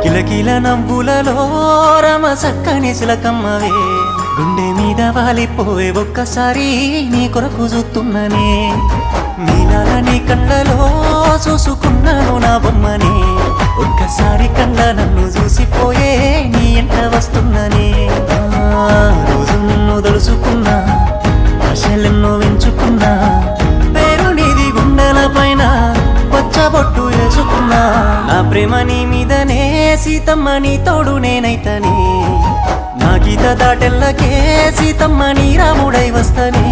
కిలకిల నవ్వులలో రమ సక్కని చిలకమ్మవే గుండె మీద వాలిపోవే ఒక్కసారి నీ కొరకు చూస్తున్ననే నీలాల నీ కళ్ళలో చూసుకున్నాను నా బొమ్మనే ఒక్కసారి కళ్ళ నన్ను చూసిపోయే నీ ఎంట వస్తున్ననే రోజు నిన్ను తలుసుకున్నా ఆశలెన్నో వెంచుకున్నా పేరు నీది గుండెల పైన పచ్చబొట్టు వేసుకున్నా నా ప్రేమ నీ మీదనే సీతమ్మ నీ తోడు నేనైతనే నా గీత దాటెల్లకే సీతమ్మ నీ రాముడై వస్తనే